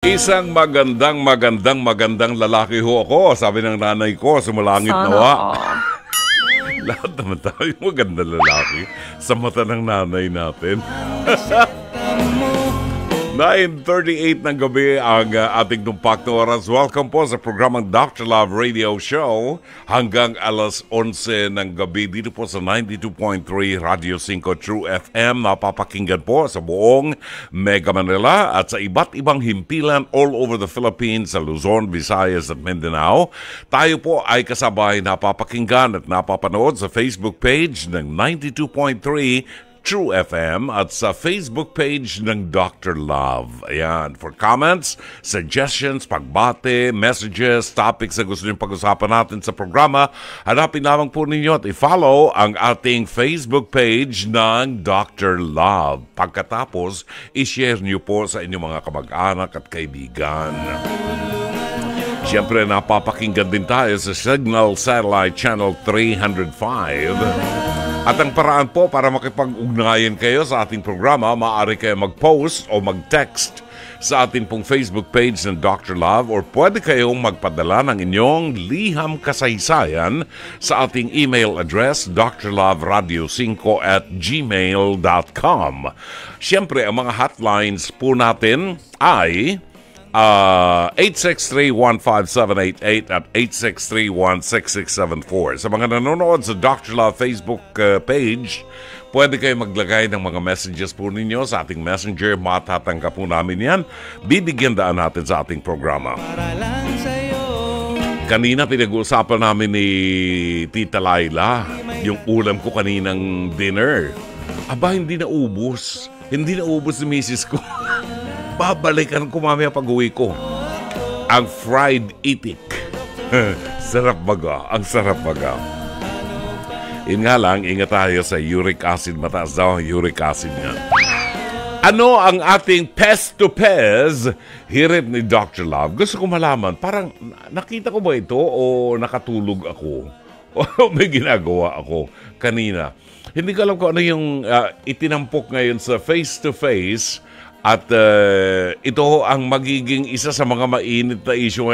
Isang magandang lalaki ho ako, sabi ng nanay ko, sumulangit nawa. Lahat naman tayo magandang lalaki sa mata ng nanay natin. 9:38 ng gabi ang ating tumpak na oras. Welcome po sa programang Dr. Love Radio Show hanggang alas 11 ng gabi dito po sa 92.3 Radio 5 True FM. Napapakinggan po sa buong Mega Manila at sa iba't ibang himpilan all over the Philippines, sa Luzon, Visayas at Mindanao. Tayo po ay kasabay napapakinggan at napapanood sa Facebook page ng 92.3 True FM at sa Facebook page ng Dr. Love. Ayan, for comments, suggestions, pagbate, messages, topics na gusto niyong pag-usapan natin sa programa, hanapin lamang po ninyo at i-follow ang ating Facebook page ng Dr. Love. Pagkatapos, i-share niyo po sa inyong mga kamag-anak at kaibigan. Siyempre, napapakinggan din tayo sa Signal Satellite Channel 305. At ang paraan po para makipag-ugnayan kayo sa ating programa, maaari kayo mag-post o mag-text sa ating pong Facebook page ng Dr. Love or pwede kayong magpadala ng inyong liham kasaysayan sa ating email address drloveradio5@gmail.com. Siyempre, ang mga hotlines po natin ay 863-15788 at 863-16674. Sa mga nanonood sa Dr. Love Facebook page, pwede kayo maglagay ng mga messages po ninyo sa ating messenger. Matatanggap po namin yan. Bibigyan daan natin sa ating programa. Kanina pinag-uusapan namin ni Tita Laila yung ulam ko kaninang dinner. Aba, hindi na ubos. Hindi na ubos si misis ko. Babalikan ko mamaya pag-uwi ko. Ang fried itik. Sarap baga. Ang sarap baga. Yun nga lang, ingat tayo sa uric acid. Mataas daw ang uric acid nga. Ano ang ating pest to pest hirit ni Dr. Love? Gusto ko malaman, parang nakita ko ba ito o nakatulog ako? O may ginagawa ako kanina? Hindi ko alam kung ano yung itinampok ngayon sa face to face. At ito ang magiging isa sa mga mainit na issue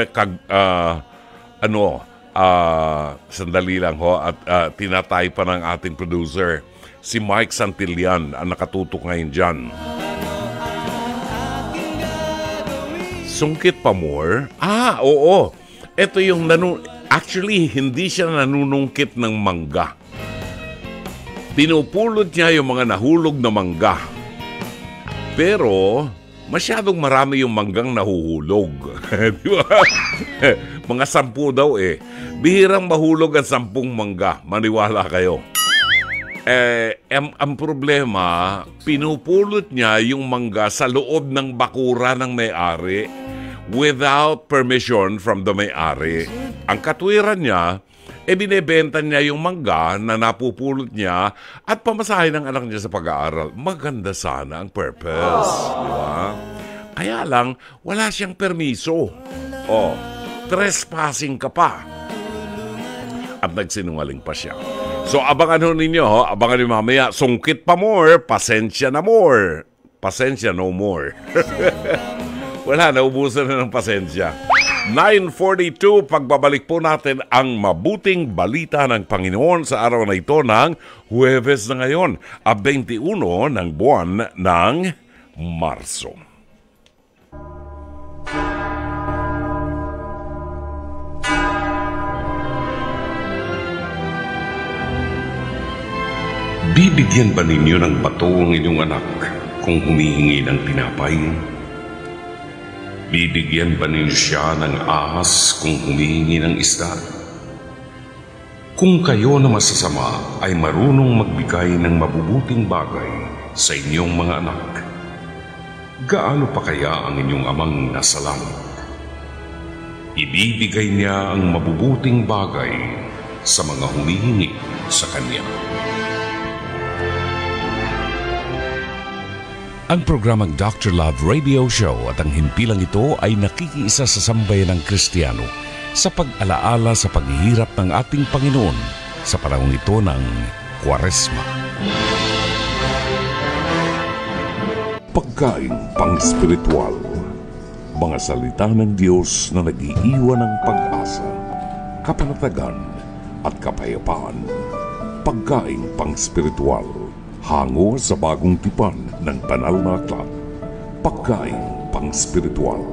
sandali lang ho at tinatay pa ng ating producer si Mike Santillan ang nakatutok ngayon dyan. Sungkit pa more? Oo. Ito yung actually hindi siya nanunungkit ng mangga. Pinupulot niya yung mga nahulog na mangga. Pero, masyadong marami yung manggang nahuhulog. Di ba? Mga 10 daw eh. Bihirang mahulog ang 10 mangga. Maniwala kayo. Ang problema, pinupulot niya yung mangga sa loob ng bakura ng may-ari without permission from the may-ari. Ang katwiran niya, binebenta niya yung mangga na napupulot niya at pamasahin ng anak niya sa pag-aaral. Maganda sana ang purpose. Di ba? Kaya lang, wala siyang permiso. Trespassing ka pa. At nagsinungaling pa siya. So, abangan ho ninyo, abangan niyo mamaya, sungkit pa more, pasensya na more. Pasensya no more. Wala, naubusan na ng pasensya. 9:42, pagbabalik po natin ang mabuting balita ng Panginoon sa araw na ito ng Huwebes na ngayon, 21 ng buwan ng Marso. Bibigyan ba ninyo ng bato ang inyong anak kung humihingi ng tinapay? Bibigyan ba ninyo siya ng ahas kung humihingi ng isda? Kung kayo na masasama ay marunong magbigay ng mabubuting bagay sa inyong mga anak, gaano pa kaya ang inyong amang nasa langit? Ibibigay niya ang mabubuting bagay sa mga humihingi sa Kanya. Ang programang Dr. Love Radio Show at ang himpilang ito ay nakikiisa sa sambayan ng Kristiyano sa pag-alaala sa paghihirap ng ating Panginoon sa panahon ito ng Kwaresma. Pagkain pang-spiritual, Mga salita ng Diyos na nag-iiwan ng pag-asa, kapanatagan at kapayapaan. Pagkaing pang-spiritual, hango sa bagong tipan ng banal na aklat. Pagkaing pang-spiritual.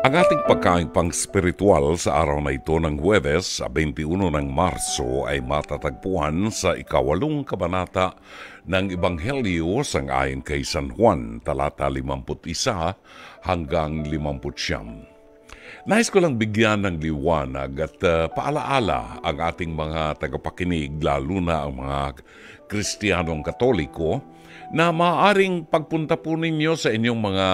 Ang ating pagkaing pang-spiritual sa araw na ito ng Huwebes, 21 ng Marso ay matatagpuan sa 8 kabanata ng Ebanghelyo sangayon kay San Juan, talata 51 hanggang 59. Nais ko lang bigyan ng liwanag at paalaala ang ating mga tagapakinig, lalo na ang mga Kristiyanong Katoliko, na maaaring pagpunta po ninyo sa inyong mga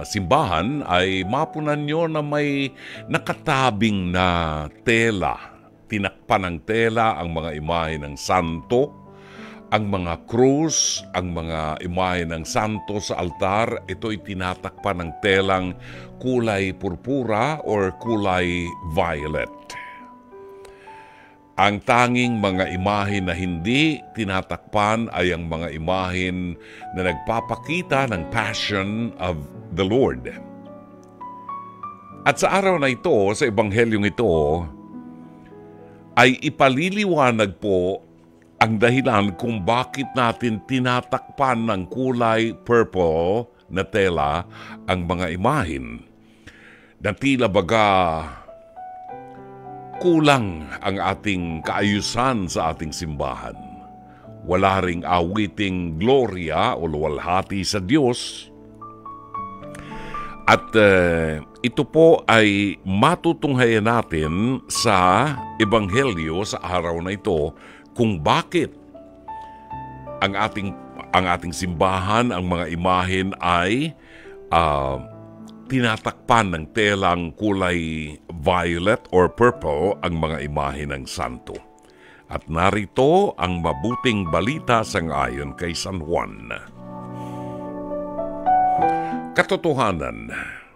simbahan ay mapunan nyo na may nakatabing na tela. Tinakpan ng tela ang mga imahe ng santo, ang mga krus, ang mga imahe ng santo sa altar. Ito'y tinatakpan ng telang kulay purpura or kulay violet. Ang tanging mga imahen na hindi tinatakpan ay ang mga imahen na nagpapakita ng Passion of the Lord. At sa araw na ito, sa Ebanghelyong ito, ay ipaliliwanag po ang dahilan kung bakit natin tinatakpan ng kulay purple na tela ang mga imahen. Na tila baga kulang ang ating kaayusan sa ating simbahan. Wala ring awiting gloria o luwalhati sa Diyos. At ito po ay matutunghayan natin sa Ebanghelyo sa araw na ito kung bakit ang ating simbahan, ang mga imahen ay tinatakpan ng telang kulay violet or purple ang mga imahe ng santo. At narito ang mabuting balita sangayon kay San Juan.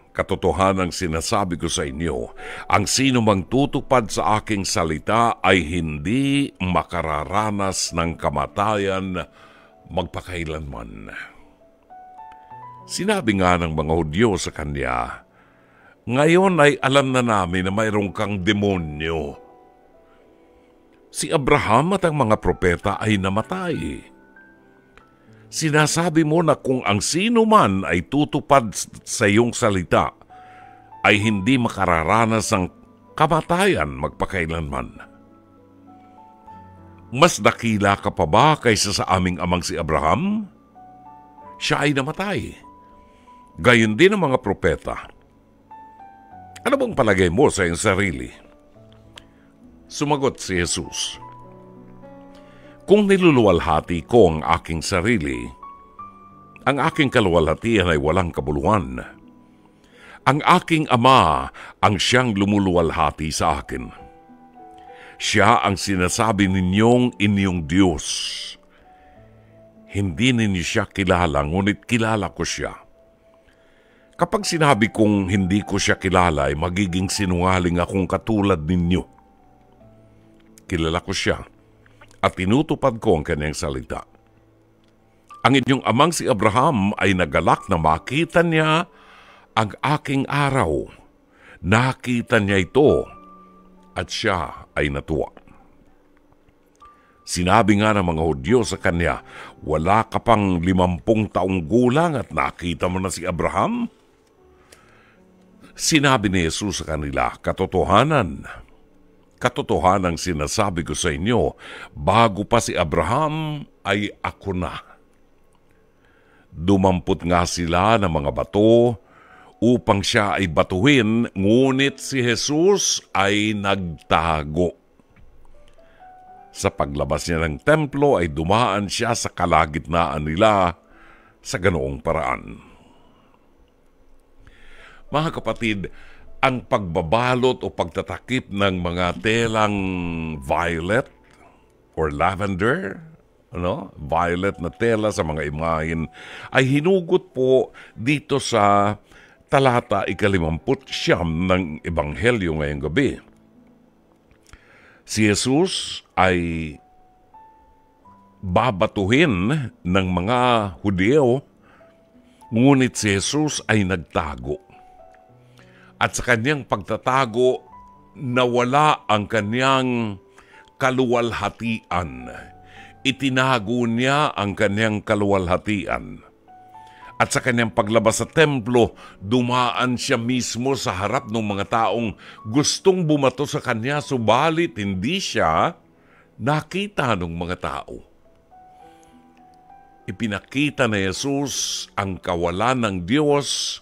Katotohanan sinasabi ko sa inyo, ang sino mang tutupad sa aking salita ay hindi makararanas ng kamatayan magpakailanman. Sinabi nga ng mga Hudyo sa kanya, ngayon ay alam na namin na mayroong kang demonyo. Si Abraham at ang mga propeta ay namatay. Sinasabi mo na kung ang sino man ay tutupad sa iyong salita ay hindi makararanas ng kamatayan magpakailanman. Mas dakila ka pa ba kaysa sa aming amang si Abraham? Siya ay namatay. Gayon din ang mga propeta. Ano bang palagay mo sa iyong sarili? Sumagot si Jesus, kung niluluwalhati ko ang aking sarili, ang aking kaluwalhatian ay walang kabuluhan. Ang aking Ama ang siyang lumuluwalhati sa akin. Siya ang sinasabi ninyong inyong Diyos. Hindi ninyo siya kilala, ngunit kilala ko siya. Kapag sinabi kong hindi ko siya kilala, ay magiging sinungaling akong katulad ninyo. Kilala ko siya at tinutupad ko ang kanyang salita. Ang inyong amang si Abraham ay nagalak na makita niya ang aking araw. Nakita niya ito at siya ay natuwa. Sinabi nga ng mga Hudyo sa kanya, wala ka pang 50 taong gulang at nakita mo na si Abraham? Sinabi ni Jesus sa kanila, katotohanan sinasabi ko sa inyo, bago pa si Abraham ay ako na. Dumampot nga sila ng mga bato upang siya ay batuhin, ngunit si Jesus ay nagtago. Sa paglabas niya ng templo ay dumaan siya sa kalagitnaan nila sa ganoong paraan. Mga kapatid, ang pagbabalot o pagtatakip ng mga telang violet or lavender, violet na tela sa mga imahen, ay hinugot po dito sa talata 59 ng Ebanghelyo ngayong gabi. Si Jesus ay babatuhin ng mga Hudyo Ngunit si Jesus ay nagtago. At sa kanyang pagtatago, nawala ang kanyang kaluwalhatian. Itinago niya ang kanyang kaluwalhatian. At sa kanyang paglabas sa templo, dumaan siya mismo sa harap ng mga taong gustong bumato sa kanya, subalit hindi siya nakita ng mga tao. Ipinakita na Jesus ang kawalan ng Diyos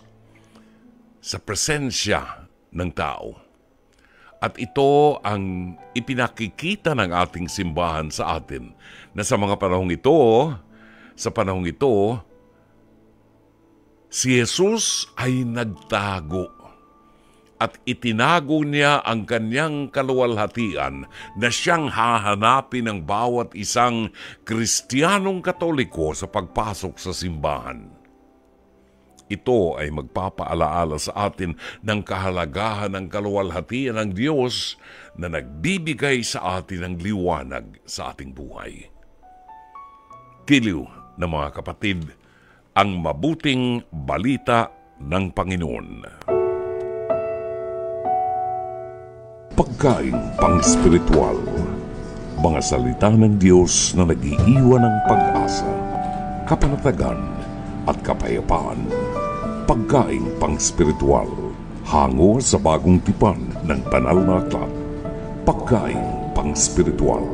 sa presensya ng tao. At ito ang ipinakikita ng ating simbahan sa atin, na sa mga panahong ito, si Jesus ay nagtago at itinago niya ang kanyang kaluwalhatian na siyang hahanapin ng bawat isang Kristiyanong Katoliko sa pagpasok sa simbahan. Ito ay magpapaalaala sa atin ng kahalagahan ng kaluwalhatian ng Diyos na nagbibigay sa atin ng liwanag sa ating buhay. Kiliw na mga kapatid, ang mabuting balita ng Panginoon. Pagkaing pang-spiritual, mga salita ng Diyos na nag-iiwan ng pag-asa, kapanatagan at kapayapaan. Pagkaing pang-spiritual, hango sa bagong tipan ng banal na aklat. Pagkaing pang-spiritual.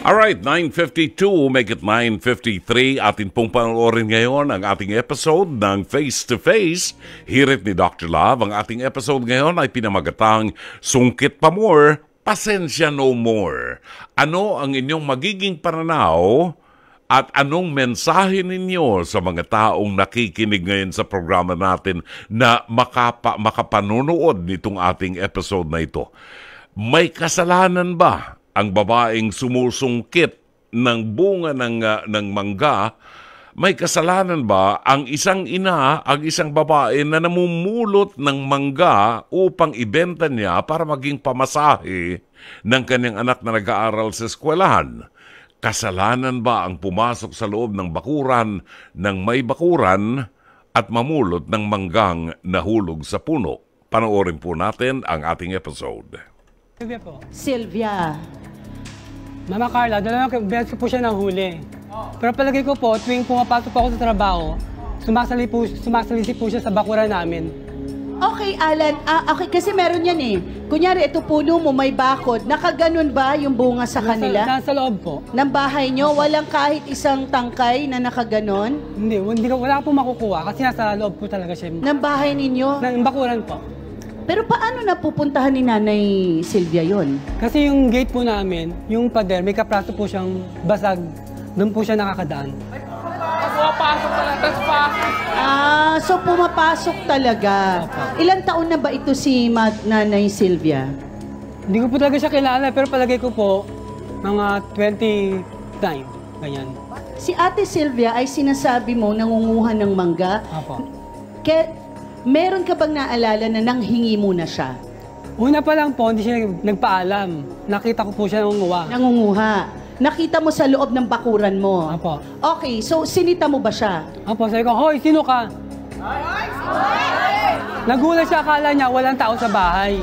Alright, 9:52, make it 9:53. Atin pong panoorin ngayon ang ating episode ng Face to Face, Hirit ni Dr. Love. Ang ating episode ngayon ay pinamagatang Sungkit pa more, Pasensya no more. Ano ang inyong magiging pananaw at anong mensahe ninyo sa mga taong nakikinig ngayon sa programa natin na makapanonood nitong ating episode na ito? May kasalanan ba ang babaeng sumusungkit ng bunga ng mangga? May kasalanan ba ang isang ina, ang isang babae na namumulot ng mangga upang ibenta niya para maging pamasahe ng kanyang anak na nag-aaral sa eskwelahan? Kasalanan ba ang pumasok sa loob ng bakuran ng may bakuran at mamulot ng manggang nahulog sa puno? Panoorin po natin ang ating episode. Sylvia po. Sylvia. Mama Carla, dalawang beses po siya nahuli. Pero palagay ko po, tuwing pumapasok po ako sa trabaho, sumasalisi po siya sa bakuran namin. Okay, Alan. Okay, kasi meron yan eh. Kunyari, ito puno mo, may bakod. Nakaganon ba yung bunga sa kanila? Nasa loob po. Ng bahay nyo? Walang kahit isang tangkay na nakaganon? Wala po makukuha kasi nasa loob po talaga siya. Ng bahay ninyo? Ng bakuran po. Pero paano napupuntahan ni Nanay Sylvia yon? Kasi yung gate po namin, yung pader, may kapraso po siyang basag. Doon po siya nakakadaan. Pumapasok talaga, So pumapasok talaga. Ilang taon na ba ito si Nanay Sylvia? Hindi ko po talaga siya kilala, pero palagay ko po, mga 29, ganyan. Si Ate Sylvia ay sinasabi mo nangunguha ng mangga. Apo. Meron ka bang naalala na nanghingi mo na siya? Una pa lang po, hindi siya nagpaalam. Nakita ko po siya nangunguha. Nangunguha. Nakita mo sa loob ng bakuran mo? Apo. Okay, so sinita mo ba siya? Apo, sabi ko, hoy, sino ka? Nagulat siya, akala niya walang tao sa bahay.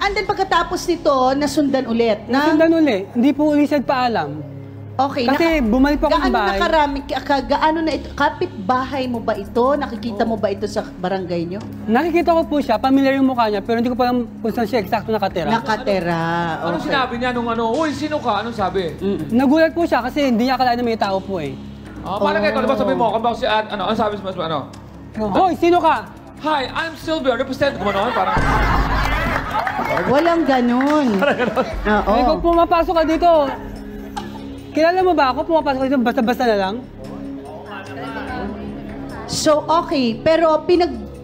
And then pagkatapos nito, nasundan ulit na? Nasundan ulit, hindi po ulit siya nagpaalam. Okay. Kasi bumalik pa ako sa bahay. Gaano na ito? Kapit-bahay mo ba ito? Nakikita mo ba ito sa barangay nyo? Nakikita ko po siya, familiar yung mukha niya, pero hindi ko pa alam kung saan siya eksakto nakatira. Nakatira. Ano sinabi niya nung uy, sino ka? Anong sabi? Nagulat po siya kasi hindi niya akalain na may tao po eh. Parang kayo, di ba sabi mo, kung si ano sabi mo, ano? Hoy, sino ka? Hi, I'm Sylvia, represent ko ano, parang... Walang ganun. Oo. Sabi ko, pumapasok ka dito. Kilala mo ba ako? Pumapasok ka dito, basta-basta na lang? So, okay. Pero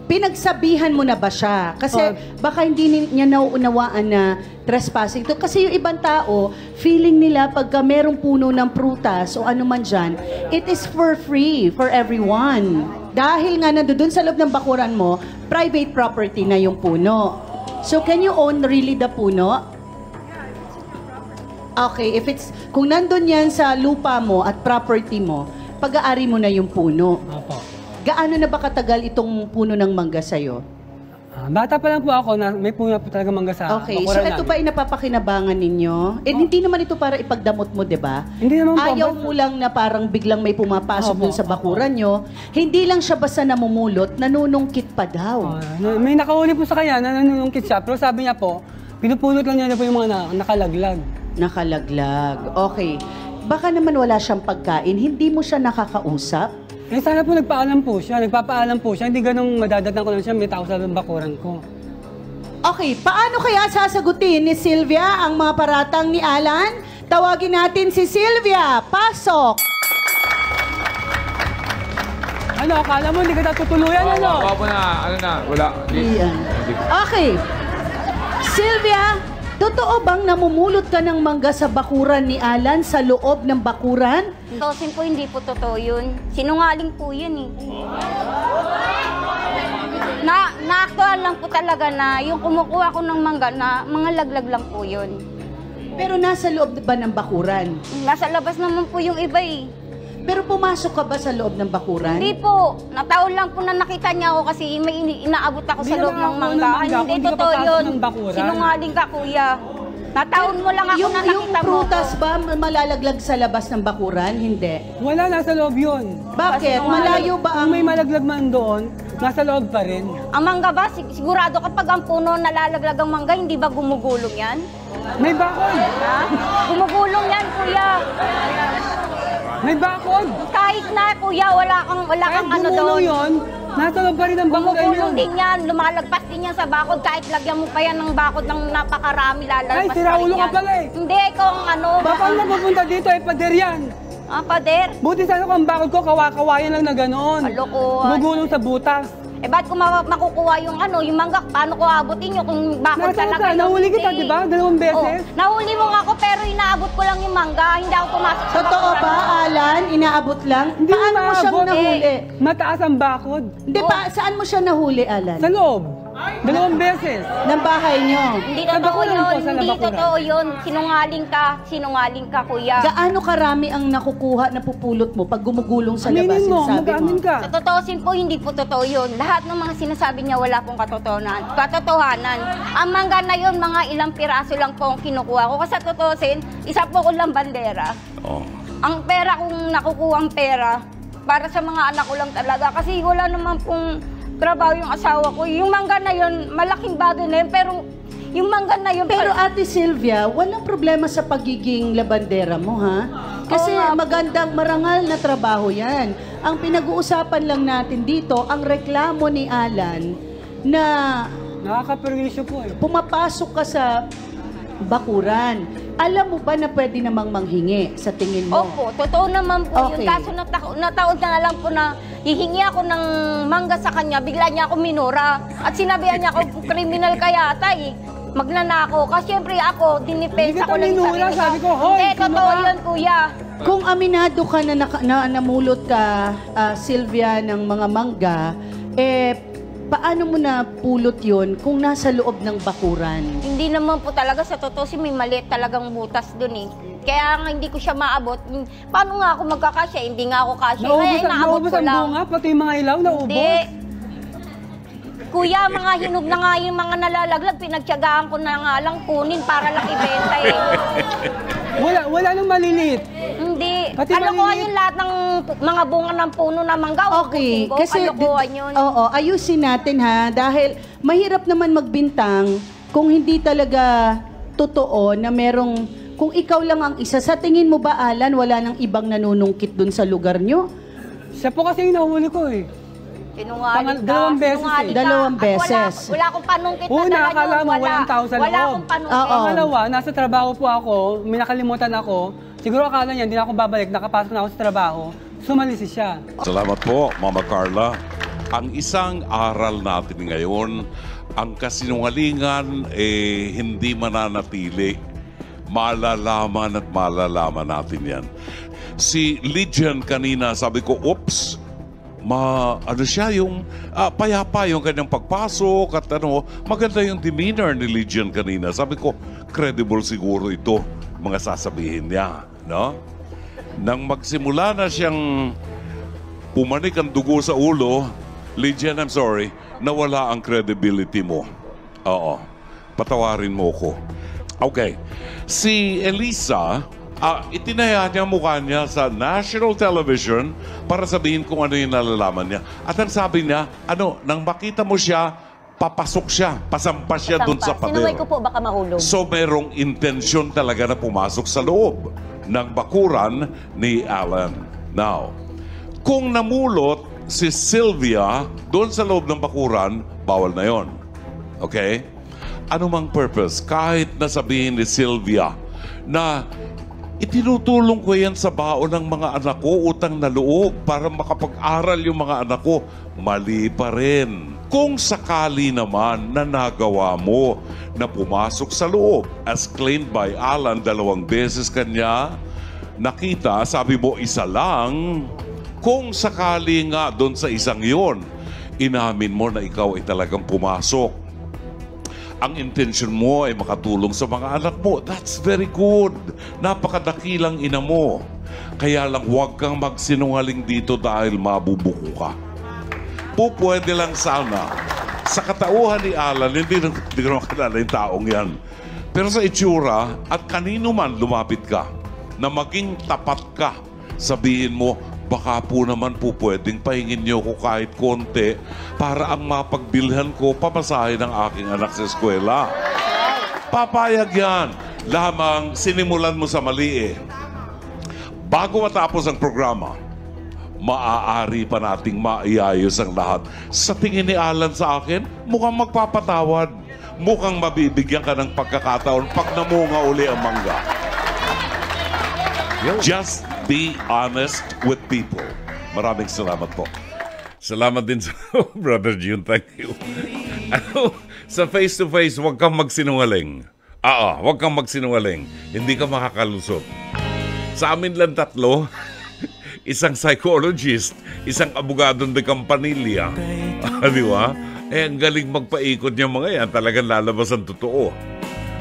pinagsabihan mo na ba siya? Kasi baka hindi niya nauunawaan na trespassing ito. Kasi yung ibang tao, feeling nila pagka merong puno ng prutas o ano man dyan, it is for free for everyone. Dahil nga nandoon sa loob ng bakuran mo, private property na yung puno. So, can you own really the puno? Okay, kung nandun yan sa lupa mo at property mo, pag-aari mo na yung puno. Opo. Gaano na ba katagal itong puno ng mangga sa'yo? Bata pa lang po ako na may puno po talaga mangga sa Okay, so bakuran ito namin. ba ay napapakinabangan ninyo? Hindi naman ito para ipagdamot mo, di ba? Hindi naman po. Ayaw mo lang na parang biglang may pumapasok Opo, dun sa bakuran nyo. Hindi lang siya basta namumulot, nanunungkit pa daw. May nakahuli po sa kanya na nanunungkit siya. Pero sabi niya po, pinupulot lang niya po yung mga nakalaglag. Nakalaglag. Okay. Baka naman wala siyang pagkain, hindi mo siya nakakausap? Eh sana po nagpaalam po siya. Nagpapaalam po siya. Hindi ganong madadatan ko lang siya. May tao sa bakuran ko. Okay, paano kaya sasagutin ni Sylvia ang mga paratang ni Alan? Tawagin natin si Sylvia. Pasok! Ano, akala mo hindi ka natutuluyan, ano? Wala po na, ano na, wala. Iyan. Okay. Sylvia, totoo bang namumulot ka ng mangga sa bakuran ni Alan sa loob ng bakuran? Tosin po, hindi po totoo yun. Sinungaling po yun eh. Na-actual lang po talaga na yung kumukuha ko ng mangga na mga laglag lang po yun. Pero nasa loob ba ng bakuran? Nasa labas naman po yung iba eh. Pero pumasok ka ba sa loob ng bakuran? Hindi po. Nataon lang po na nakita niya ako kasi may inaabot ako sa Hindi loob naman ng ako mangga. ng mangga, Hindi kung di ka totoo papasok yun. ng bakuran. Sinungaling ka, kuya. Nataon mo lang ako Yung na nakita mo prutas ko. ba malalaglag sa labas ng bakuran? Hindi. Wala, nasa loob yun. Bakit? Kasi Malayo ba ang... Kung may malaglag man doon, nasa loob pa rin. Ang mangga ba, sigurado kapag ang puno nalalaglag ang mangga, hindi ba gumugulong yan? May bakod! Ha? Gumugulong yan, kuya. May bakod! Kahit na, kuya, wala kang Kahit ano gumulong doon. yun, nasa loob pa rin ang bakuran yun. Gumugulong din yan, lumalagpas din yan sa bakod. Kahit lagyan mo pa yan ng bakod ng napakarami, lalagpas Ay, pa sira rin ulo ka yan. pala eh. Hindi, ikaw ang ano. Baka na pupunta dito ay pader yan. Pader? Buti sana kung ang bakod ko, kawayan lang na ganoon. Kalokohan. Gugulong sa butas. Eh, ba't ko makukuha yung ano, yung mangga? Paano ko abutin nyo kung bakod Nasaan talaga ka? yun? Nahuli kita, Hindi. di ba? 2 beses. Oh, nahuli mo nga ako pero inaabot ko lang yung mangga. Hindi ako pumasok sa Totoo bakuran ba, mo. Alan? Inaabot lang? Hindi Paano mo siyang maabot. nahuli? Mataas ang bakod. Hindi, saan mo siya nahuli, Alan? Sa loob. 2 beses. Ng bahay niyo? Hindi Sa totoo bakuran yun. po, sa Hindi bakuran. totoo yun. Sinungaling ka, kuya. Gaano karami ang nakukuha, napupulot mo pag gumugulong sa labas? Aminin mo, Sinasabi mag-amin ka. Sa totoosin po, hindi po totoo yun. Lahat ng mga sinasabi niya, wala pong katotohanan. Ang mangga na yun, mga ilang piraso lang po ang kinukuha ko. Kasi sa totoosin, isa po ko lang bandera. Oh. Ang pera kung nakukuha ang pera, para sa mga anak ko lang talaga. Kasi wala naman pong trabaho yung asawa ko. Yung mangga na yun, malaking bagay na yun. Pero yung mangga na yun... Pero Ate Sylvia, walang problema sa pagiging labandera mo, ha? Kasi Oo nga po. magandang marangal na trabaho yan. Ang pinag-uusapan lang natin dito, ang reklamo ni Alan na Nakakaperwisyo po eh. pumapasok ka sa bakuran. Alam mo ba na pwede namang manghingi sa tingin mo? Opo, totoo naman po Okay. yun. Kaso nataon na lang po na hihingi ako ng mangga sa kanya, bigla niya ako minura. At sinabihan niya ako, kriminal ka yata eh. Magnanako. Kasi syempre ako, dinipensa Hindi ko kita lang yung minura, sarili ko. sabi ko, "Hoy, Hindi, sino totoo ka?" yun, kuya. Kung aminado ka na namulot ka, Sylvia, ng mga mangga, paano mo na pulot yun kung nasa loob ng bakuran? Hindi naman po talaga sa totoo si may maliit talagang butas dun eh. Kaya nga hindi ko siya maabot. Paano nga ako magkakasya? Hindi nga ako kasya. Kaya inaabot Naubos ko ang lang. bunga, pati yung mga ilaw, naubos. Hindi. Kuya, mga hinog na nga yung mga nalalaglag. Pinagtyagaan ko na nga lang kunin para lang ibenta eh. Wala nang maliliit. Hindi. Pati Kalokohan maliliit. yung lahat ng mga bunga ng puno na mangga. Okay, Ubusin ko. kasi Kalokohan yun. Oo, ayusin natin ha dahil mahirap naman magbintang kung hindi talaga totoo na merong kung ikaw lang ang isa. Sa tingin mo ba, Alan, wala nang ibang nanunungkit dun sa lugar nyo? Siya po kasi yung nahuli ko eh. Sinungaling ka. Dalawang beses Sinungaling eh. ka. Dalawang At beses. Wala akong panungkit na Una, dala akala yun. mo walang tao sa Wala loob. akong panungkit. Oo. Pangalawa, nasa trabaho po ako, may nakalimutan ako. Siguro akala niya, hindi na ako babalik, nakapasok na ako sa trabaho. Sumalisi siya. Salamat po, Mama Carla. Ang isang aral natin ngayon, ang kasinungalingan hindi mananatili. Malalaman at malalaman natin yan. Si Lydian kanina, sabi ko, oops, ano siya, yung payapa yung kanyang pagpasok at maganda yung demeanor ni Lydian kanina. Sabi ko, credible siguro ito. mga sasabihin niya, no? Nang magsimula na siyang pumanik ang dugo sa ulo, Lydian, I'm sorry, nawala ang credibility mo. Oo, patawarin mo ko. Okay, si Elisa, itinaya niya mukha niya sa national television para sabihin kung ano yung nalalaman niya. At ang sabi niya, nang makita mo siya, papasok siya, pasampas siya doon sa pader. Sinuway ko po, baka mahulog. So merong intensyon talaga na pumasok sa loob ng bakuran ni Alan. Now, kung namulot si Sylvia doon sa loob ng bakuran, bawal na yon. Okay? Ano mang purpose, kahit na sabihin ni Sylvia na itinutulong ko yan sa baon ng mga anak ko, utang na loob para makapag-aral yung mga anak ko, mali pa rin. Kung sakali naman na nagawa mo na pumasok sa loob, as claimed by Alan, 2 beses kanya nakita, sabi mo isa lang, kung sakali nga doon sa isang yon, inamin mo na ikaw ay talagang pumasok. Ang intention mo ay makatulong sa mga anak mo. That's very good. Napakadakilang ina mo. Kaya lang huwag kang magsinungaling dito dahil mabubuko ka. Pwede lang sana. Sa katauhan ni Alan, hindi ko makilala yung taong yan. Pero sa itsura, at kanino man lumapit ka, na maging tapat ka, sabihin mo, baka po naman po pwedeng pahingin niyo ko kahit konti para ang mapagbilhan ko pamasahe ng aking anak sa eskwela. Papayag yan. Lamang sinimulan mo sa mali eh. Bago matapos ang programa, maaari pa nating maiayos ang lahat. Sa tingin ni Alan sa akin, mukhang magpapatawad. Mukhang mabibigyan ka ng pagkakataon pag namunga uli ang mangga. Just be honest with people. Maraming salamat po. Salamat din sa Brother June. Thank you. Sa face-to-face, huwag kang magsinungaling. Huwag kang magsinungaling. Hindi ka makakalusot. Sa amin lang 3, isang psychologist, isang abogadong de Campanilla. Di ba? Ang galing magpaikot niya mga yan. Talagang lalabas ang totoo.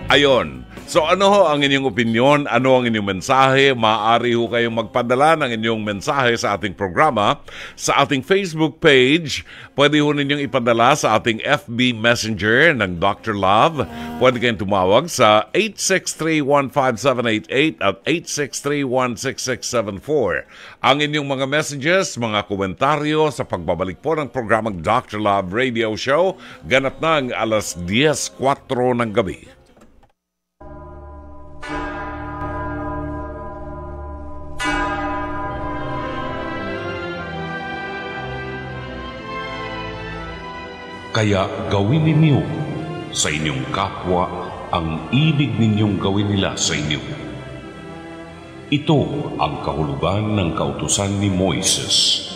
Ayon. So ano ho ang inyong opinion? Ano ang inyong mensahe? Maaari ho kayong magpadala ng inyong mensahe sa ating programa sa ating Facebook page. Pwede ho ninyong ipadala sa ating FB Messenger ng Dr. Love. Pwede kayong tumawag sa 863-1578 at 863-16674. Ang inyong mga messages, mga komentaryo sa pagbabalik po ng programang Dr. Love Radio Show ganap ng alas 10:04 ng gabi. Kaya gawin ninyo sa inyong kapwa ang ibig ninyong gawin nila sa inyo. Ito ang kahulugan ng kautusan ni Moises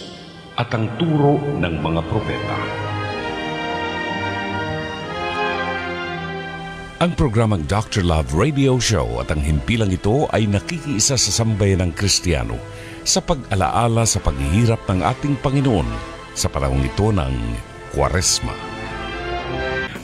at ang turo ng mga propeta. Ang programang Dr. Love Radio Show at ang himpilang ito ay nakikiisa sa sambayan ng Kristiyano sa pag-alaala sa paghihirap ng ating Panginoon sa panahong ito ng Kwaresma.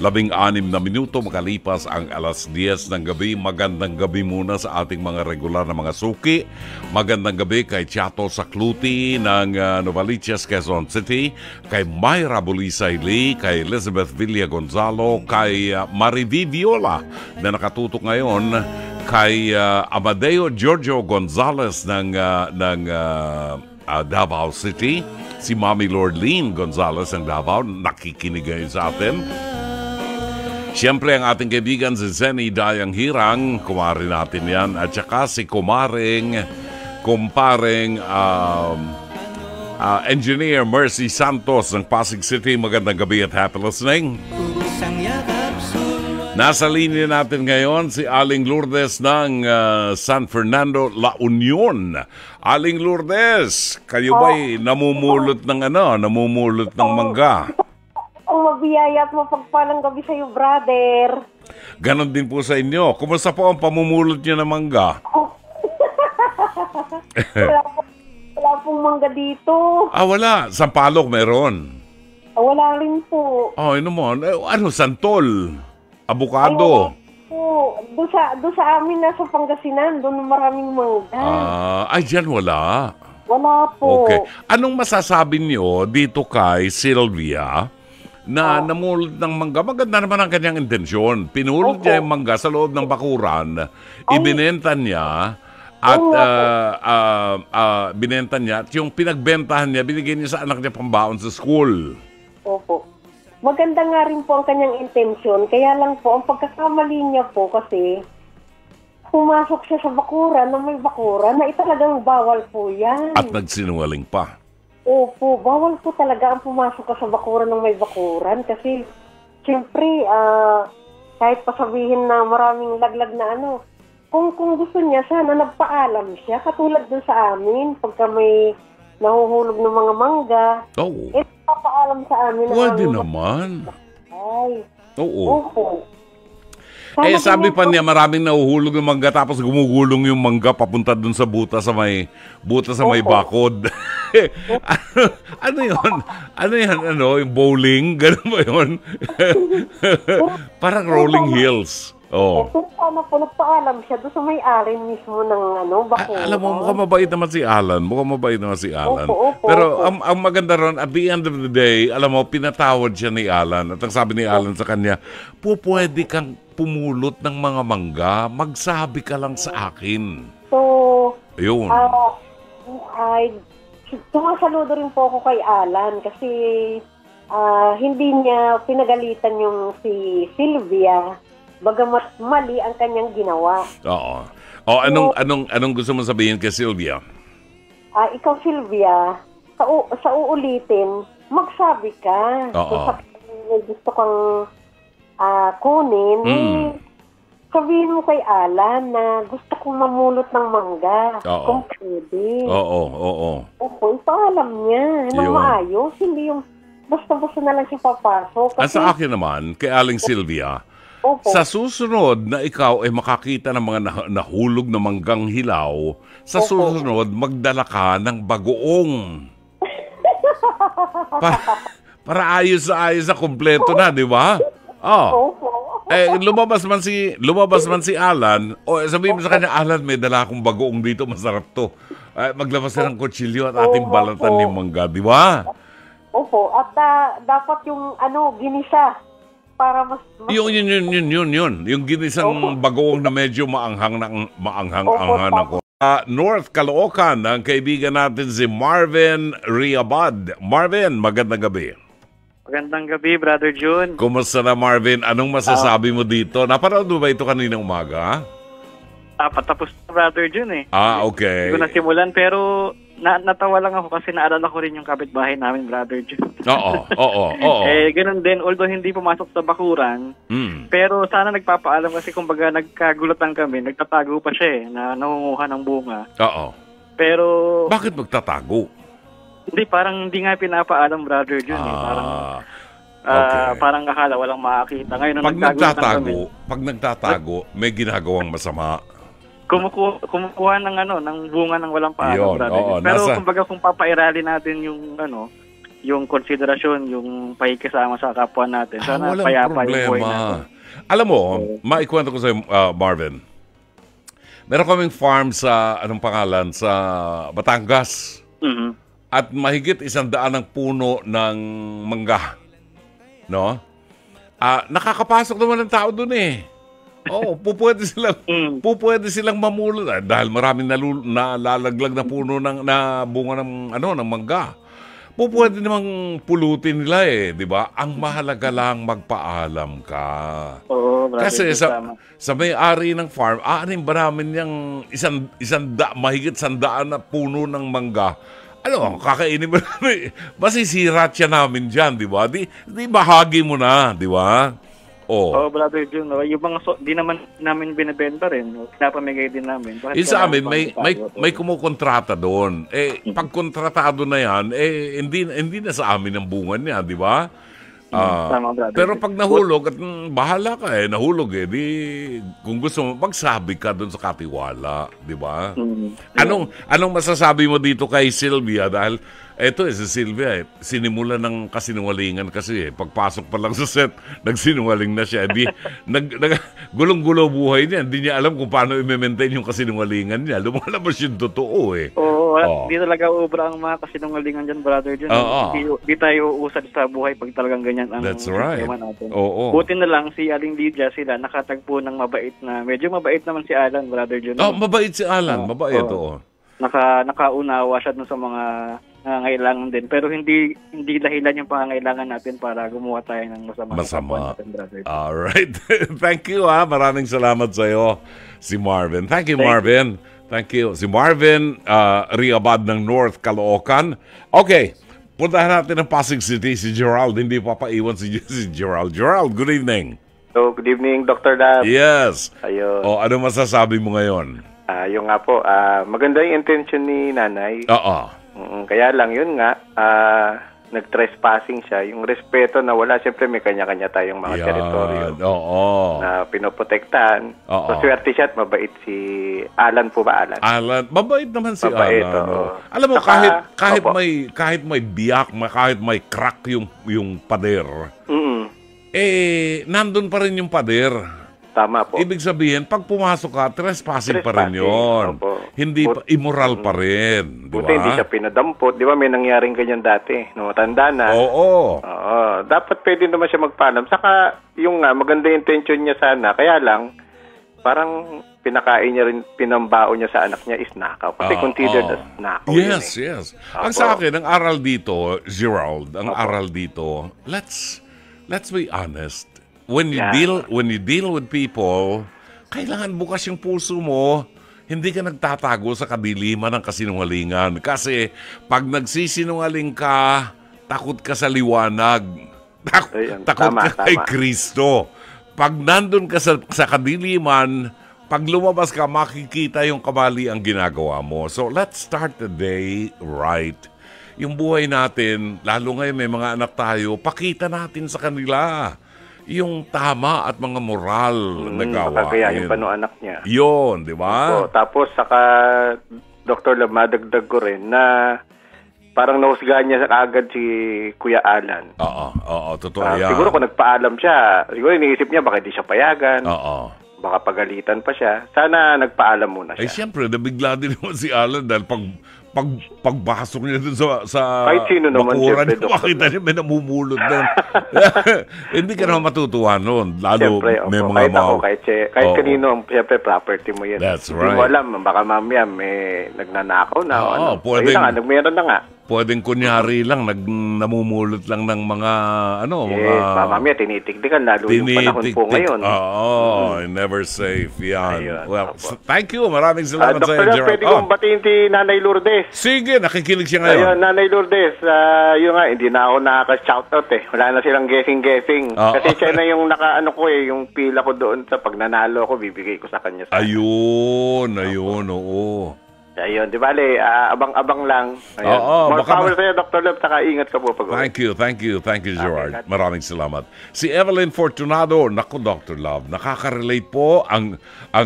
16 na minuto makalipas ang alas 10 ng gabi. Magandang gabi muna sa ating mga regular na mga suki. Magandang gabi kay Chato Sakluti ng Novaliches, Quezon City, kay Myra Bulisay Lee, kay Elizabeth Villa Gonzalo, kay Mariví Viola na nakatutok ngayon, kay Amadeo Giorgio Gonzales ng Davao City, si Mami Lordlene Gonzales ng Davao, nakikinig ngayon sa atin. Siyempre ang ating kaibigan si Zenny Dayang Hirang, kumare natin yan, at saka si kumparing Engineer Mercy Santos ng Pasig City. Magandang gabi at happy listening. Nasa linya natin ngayon si Aling Lourdes ng San Fernando, La Union. Aling Lourdes, kayo ba'y namumulot ng namumulot ng mangga? Mabiyaya at mapagpalang gabi sa iyo, brother. Ganon din po sa inyo. Kumusta po ang pamumulot niyo ng mangga? Wala pong mangga dito. Wala. Sampalok meron. Wala rin po. Ano mo? Santol? Abukado? Po. doon sa amin nasa Pangasinan, doon maraming mangga. Ay, dyan wala. Wala po. Okay. Anong masasabi niyo dito kay Sylvia na namulot ng mangga? Maganda naman ang kanyang intensyon. Pinulot niya yung mangga sa loob ng bakuran, ibinenta niya, at binenta niya, at yung pinagbentahan niya, binigay niya sa anak niya pambaon sa school. Opo. Maganda nga rin po ang kanyang intensyon. Kaya lang po, ang pagkakamali niya po kasi, pumasok siya sa bakuran na may bakuran na talagang bawal po yan. At nagsinungaling pa. Opo, bawal po talaga ang pumasok ka sa bakuran ng may bakuran kasi, siyempre, kahit pasabihin na maraming laglag na ano, kung gusto niya, sana nagpaalam siya. Katulad dun sa amin, pagka may nahuhulog ng mga mangga, papaalam sa amin. Pwede naman. Ay. Oo. Opo. Sabi pa niya maraming nahuhulog ng mangga tapos gumugulong yung mangga papunta dun sa buta sa may bakod. Ano yun? Ano yan? Yung bowling? Ganun ba yun? Parang rolling hills. Oh. Sana po nagpaalam siya doon sa may-ari mismo ng bakuran. Alam mo, mukhang mabait naman si Alan. Opo, pero ang maganda ron, at the end of the day, alam mo, pinatawad siya ni Alan. At ang sabi ni Alan sa kanya, pwede kang pumulot ng mga mangga, magsabi ka lang sa akin. So, ayun. Sumasaludo rin po ako kay Alan kasi hindi niya pinagalitan yung si Sylvia. Bagamat mali ang kanyang ginawa. Oo. Anong gusto mo sabihin kay Sylvia? Ikaw, Sylvia, sa uulitin, magsabi ka. Kung gusto kang kunin, sabihin mo kay Alan na gusto kong mamulot ng mangga. Kung pwede. Oo. Opo, ipaalam niya. Maayos, hindi yung basta-basta na lang siya papasok. Sa akin naman, kay Aling Sylvia, sa susunod na ikaw ay makakita ng mga nahulog na manggang hilaw, sa susunod magdala ka ng bagoong. Para ayos na kompleto na, di ba? Lumabas man si Alan, sabihin mo sa kanya, Alan, may dala akong bagoong dito, masarap to. Maglabas na ng kutsilyo at ating balatan yung mangga, di ba? Opo, at dapat yung ginisa. Para mas yun. Yung ginisang bagoong na medyo maanghang ako. North Caloocan, ang kaibigan natin si Marvin Riabad. Marvin, magandang gabi. Magandang gabi, Brother June. Kumusta na, Marvin? Anong masasabi mo dito? Napanood mo ba ito kaninang umaga? Patapos na, Brother June okay. Hindi ko nasimulan, pero natawa lang ako kasi naalala ko rin yung kapitbahay namin, Brother June. Oo. Ganun din, although hindi pumasok sa bakuran, pero sana nagpapaalam kasi kumbaga nagkagulatan kami, nagtatago pa siya na nangunguha ng bunga. Oo. Pero bakit magtatago? Hindi, parang hindi nga pinapaalam, Brother June. Parang akala walang makakita. Ngayon, pag nagtatago, may ginagawang masama. Kumukuha ng bunga ng walang paalam, Brother. Pero kumbaga kung papairali natin yung konsiderasyon, yung pakikisama sa kapwa natin, sana payapa yung buhay natin. Alam mo, maikwento ko sa Marvin. Meron kaming farm sa sa Batangas. At mahigit 100 ang puno ng mangga. No? Nakakapasok naman ng tao doon pupwede silang mamulot dahil maraming nalalaglag na puno ng bunga ng mangga. Pupwede namang pulutin nila di ba? Ang mahalaga lang magpaalam ka. Kasi sa may-ari ng farm, aanin ba namin yung mahigit 100 na puno ng mangga? Kakainin mo namin. Masisirat siya namin dyan, di ba? Di bahagi mo na, di ba? Brother June, yung mga di naman namin binibenta rin. Pinapamigay din namin. Sa amin, may kumukontrata doon. Pag kontratado na yan, hindi na sa amin ang bunga niya, di ba? Pero pag nahulog, at bahala ka nahulog di kung gusto mo, magsabi ka doon sa katiwala, di ba? Anong masasabi mo dito kay Sylvia? Dahil Eto si Sylvia, sinimula ng kasinungalingan kasi pagpasok pa lang sa set, nagsinungaling na siya. Gulong-gulo buhay niya, hindi niya alam kung paano i-maintain yung kasinungalingan niya. Lumalabas yung totoo Oo, di talaga ubra ang mga kasinungalingan dyan, brother John. Di tayo usad sa buhay pag talagang ganyan ang sistema natin. Buti na lang si Aling Lydia sila nakatagpo ng mabait na, medyo mabait naman si Alan, brother John. Mabait si Alan, mabait, nakaunawa siya dun sa mga nangangailangan din. Pero hindi dahilan yung pangangailangan natin para gumawa tayo ng masama. Alright. Thank you, Maraming salamat sa iyo, si Marvin. Thank you, Marvin. Thank you. Si Marvin Riabad ng North Caloocan. Okay. Puntahan natin ng Pasig City, si Gerald. Hindi papaiwan si Gerald. Gerald, good evening. So, good evening, Dr. Lab. Yes. Ayun. Ano masasabi mo ngayon? Yung nga po, maganda yung intention ni nanay. Kaya lang, yun nga, nag-trespassing siya. Yung respeto na wala, siyempre may kanya-kanya tayong mga teritoryo na pinoprotektahan. So, swerte siya at mabait si Alan po ba, Alan? Alan, mabait naman si Alan. Alam mo, kahit may biyak, kahit may crack yung pader, nandun pa rin yung pader. Tama po. Ibig sabihin, pag pumasok ka, trespassing pa rin yun. Hindi immoral pa rin. Buti hindi siya pinadampot. Di ba may nangyaring ganyan dati? No, tanda na. Oo. Dapat pwede naman siya magpaalam. Saka yung maganda yung intention niya sana. Kaya lang, parang pinakain niya rin, pinambao niya sa anak niya is nakaw. Kasi considered as nakaw. Yes. Ang sa akin, ang aral dito, Gerald, aral dito, let's be honest. When you deal with people, kailangan bukas yung puso mo. Hindi ka nagtatago sa kadiliman ng kasinungalingan. Kasi pag nagsisinungaling ka, takot ka sa liwanag. Takot ka kay Kristo. Pag nandun ka sa kadiliman, pag lumabas ka, makikita yung kamali ang ginagawa mo. So let's start the day right. Yung buhay natin, lalo ngayon may mga anak tayo, pakita natin sa kanila yung tama at mga moral na gawain. Kaya yung anak niya. Yun, di ba? Tapos saka, Dr. Lab, madagdag ko rin na parang nahusgahan niya agad si Kuya Alan. Totoo yan. Siguro kung nagpaalam siya, siguro iniisip niya baka di siya payagan. Baka pagalitan pa siya. Sana nagpaalam muna siya. Siyempre, nabigla din naman si Alan dahil pagbasok niya dun sa kahit sino naman, bakuran niya, makita niya may namumulot doon. Hindi ka naman matutuwa noon. Lalo siyempre, may mga kahit kanino, siyempre property mo yan. That's right. Hindi mo alam, baka mamaya may nagnanakaw na. Meron na nga. Pwedeng kunyari lang, namumulot lang ng mga, mamaya tinitigdigan, lalo yung panahon po ngayon. Never safe. Yan. Well, thank you. Maraming salamat sa iyo, Gerald. Pwede kong batiin si Nanay Lourdes. Sige, nakikinig siya ngayon. Ayun, Nanay Lourdes, yun nga, hindi na ako nakaka-shoutout Wala na silang guessing. Kasi siya na yung yung pila ko doon sa pagnanalo ko, bibigay ko sa kanya. Ayun, oo. Ayun, di bale, abang-abang lang. More power sa'yo, Dr. Love, saka ingat ka po pag-uwi. Thank you, Gerard. Maraming salamat. Si Evelyn Fortunado, naku, Dr. Love, nakaka-relate po ang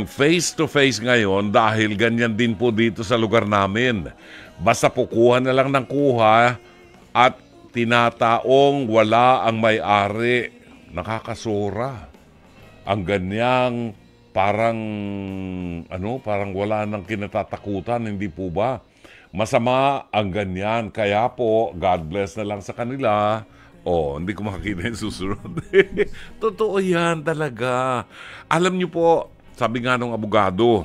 face-to-face ngayon dahil ganyan din po dito sa lugar namin. Basta po kuha na lang ng kuha at tinataong wala ang may-ari. Nakakasura. Ang ganyang parang wala nang kinatatakutan, hindi po ba? Masama ang ganyan. Kaya po, God bless na lang sa kanila. Hindi ko makakita yung susunod. Totoo yan talaga. Alam niyo po, sabi nga nung abogado,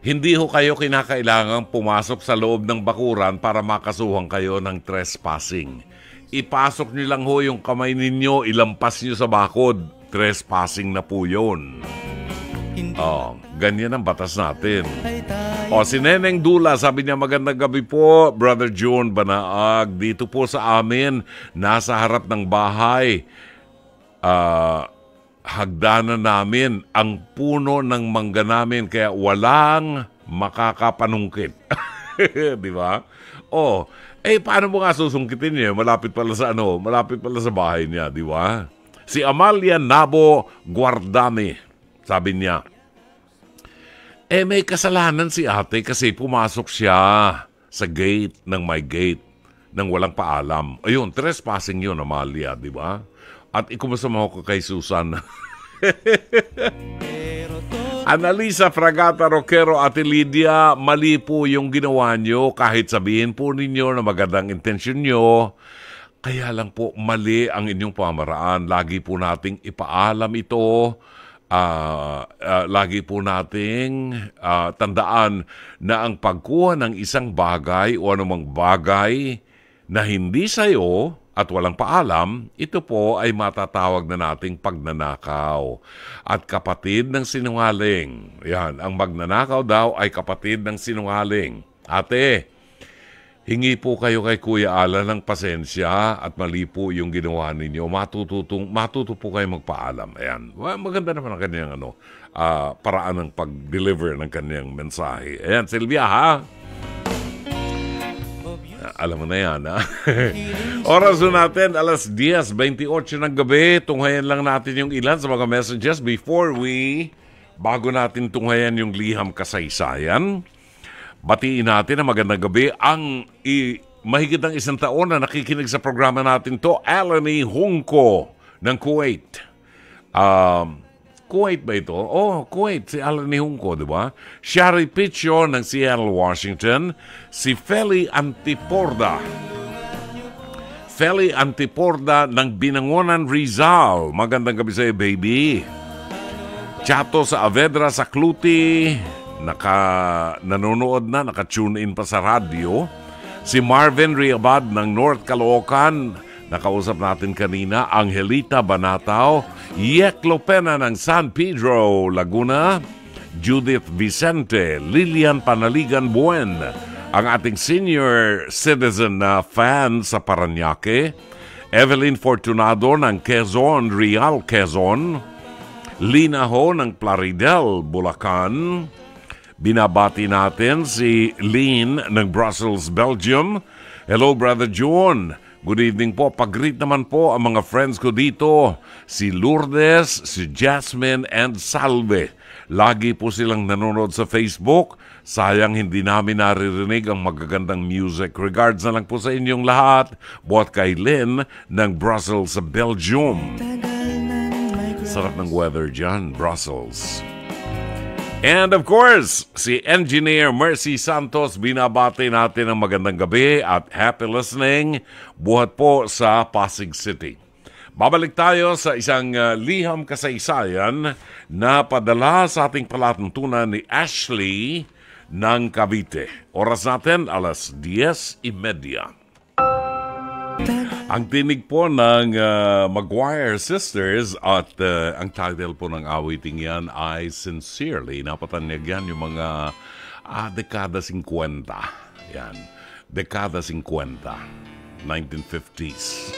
hindi ho kayo kinakailangang pumasok sa loob ng bakuran para makasuhan kayo ng trespassing. Ipasok niyo lang ho yung kamay ninyo, ilampas niyo sa bakod. Trespassing na po yun. Ganyan ang batas natin. Si Neneng Dula, sabi niya, magandang gabi po, Brother John Banaag. Dito po sa amin, nasa harap ng bahay, hagdanan namin ang puno ng mangga namin, kaya walang makakapanungkit. Di ba? Paano mo nga susungkitin niya? Malapit pala sa bahay niya, di ba? Si Amalia Nabo Guardami, sabi niya, may kasalanan si ate kasi pumasok siya sa gate ng may gate nang walang paalam. Ayun, trespassing yun, Amalia, di ba? At ikumusta mo ko kay Susan. Annalisa Fragata Roquero, Ate Lydia, mali po yung ginawa nyo kahit sabihin po ninyo na magandang intensyon nyo. Kaya lang po mali ang inyong pamaraan. Lagi po nating ipaalam ito. Lagi po nating tandaan na ang pagkuha ng isang bagay o anumang bagay na hindi sa'yo at walang paalam, ito po ay matatawag na nating pagnanakaw. At kapatid ng sinungaling. Yan, ang magnanakaw daw ay kapatid ng sinungaling. Ate, hingi po kayo kay Kuya Alan ng pasensya at mali po yung ginawa ninyo. Matuto po kayo magpaalam. Ayan. Well, maganda naman ang kanyang paraan ng pag-deliver ng kanyang mensahe. Ayan, Sylvia, ha? Alam mo na yan, ha? Oras natin, 10:28 ng gabi. Tunghayan lang natin yung ilan sa mga messages bago natin tunghayan yung liham kasaysayan. Batiin natin ang magandang gabi ang mahigit ng 1 taon na nakikinig sa programa natin to, Alani Hungko ng Kuwait. Kuwait ba ito? Oh, Kuwait, si Alani Hungko, di ba? Shari Picho ng Seattle, Washington. Si Feli Antiporda. Feli Antiporda ng Binangonan, Rizal. Magandang gabi sa'yo, baby. Chato sa Avedra, sa Cluti. Nanonood na, naka-tune in pa sa radyo. Si Marvin Riabad ng North Caloocan, nakausap natin kanina. Angelita Banataw, Yeklo Pena ng San Pedro, Laguna. Judith Vicente, Lilian Panaligan Buen, ang ating senior citizen na fan sa Parañaque. Evelyn Fortunado ng Quezon, Real Quezon. Lina Ho ng Plaridel, Bulacan. Binabati natin si Lynn ng Brussels, Belgium. Hello, Brother John. Good evening po. Pag-greet naman po ang mga friends ko dito. Si Lourdes, si Jasmine, and Salve. Lagi po silang nanonood sa Facebook. Sayang hindi namin naririnig ang magagandang music. Regards na lang po sa inyong lahat. Buhat kay Lynn ng Brussels, Belgium. Sarap ng weather dyan, Brussels. And of course, si Engineer Mercy Santos, binabati natin ang magandang gabi at happy listening. Buhat po sa Pasig City. Babalik tayo sa isang liham kasaysayan na padala sa ating palatuntunan ni Ashley ng Cavite. Oras natin, 10:30. Ang tinig po ng Maguire Sisters at ang title po ng awiting yan ay Sincerely. Napatanyag yan yung mga dekada 50. Yan. Dekada 50. 1950s.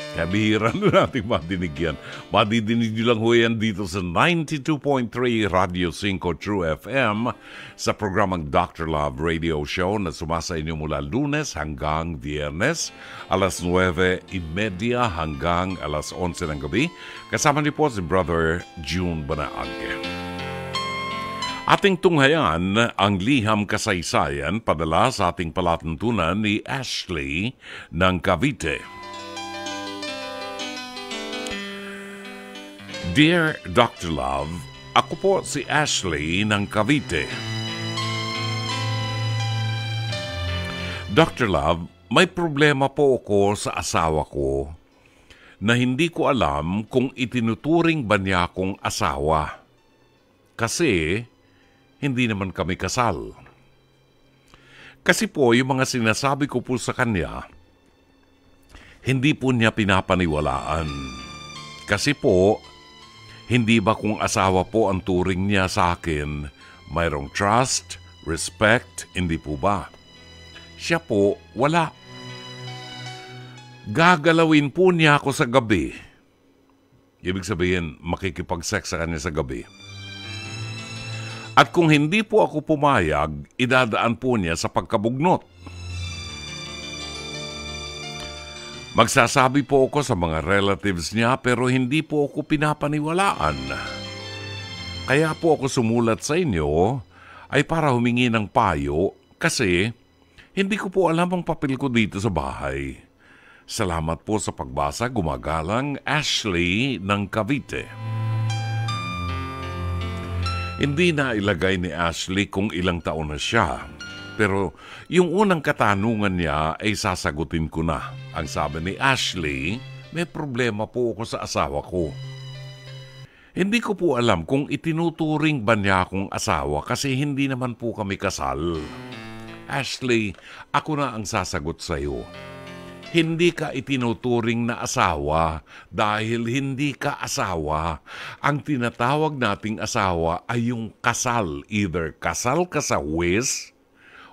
Kaya bihira na natin madinig yan. Madidinig nyo lang ho yan dito sa 92.3 Radio 5 True FM sa programang Dr. Love Radio Show na sumasa inyo mula Lunes hanggang Viernes, 9:30 hanggang 11 ng gabi. Kasama niyo po si Brother June Banaag. Ating tunghayan ang liham kasaysayan padala sa ating palatuntunan ni Ashley ng Cavite. Dear Dr. Love, ako po si Ashley ng Cavite. Dr. Love, may problema po ako sa asawa ko na hindi ko alam kung itinuturing ba niya akong asawa. Kasi hindi naman kami kasal. Kasi po yung mga sinasabi ko po sa kanya, hindi po niya pinapaniwalaan. Kasi po, hindi ba kung asawa po ang turing niya sa akin, mayroong trust, respect, hindi po ba? Siya po, wala. Gagalawin po niya ako sa gabi. Ibig sabihin, makikipag-sex sa kanya sa gabi. At kung hindi po ako pumayag, idadaan po niya sa pagkabugnot. Magsasabi po ako sa mga relatives niya pero hindi po ako pinapaniwalaan. Kaya po ako sumulat sa inyo ay para humingi ng payo kasi Hindi ko po alam ang papel ko dito sa bahay. Salamat po sa pagbasa, gumagalang Ashley ng Cavite. Hindi na ilagay ni Ashley kung ilang taon na siya. Pero yung unang katanungan niya ay sasagutin ko na. Ang sabi ni Ashley, may problema po ako sa asawa ko. Hindi ko po alam kung itinuturing ba niya akong asawa kasi hindi naman po kami kasal. Ashley, ako na ang sasagot sa iyo. Hindi ka itinuturing na asawa dahil hindi ka asawa. Ang tinatawag nating asawa ay yung kasal. Either kasal ka sa huwes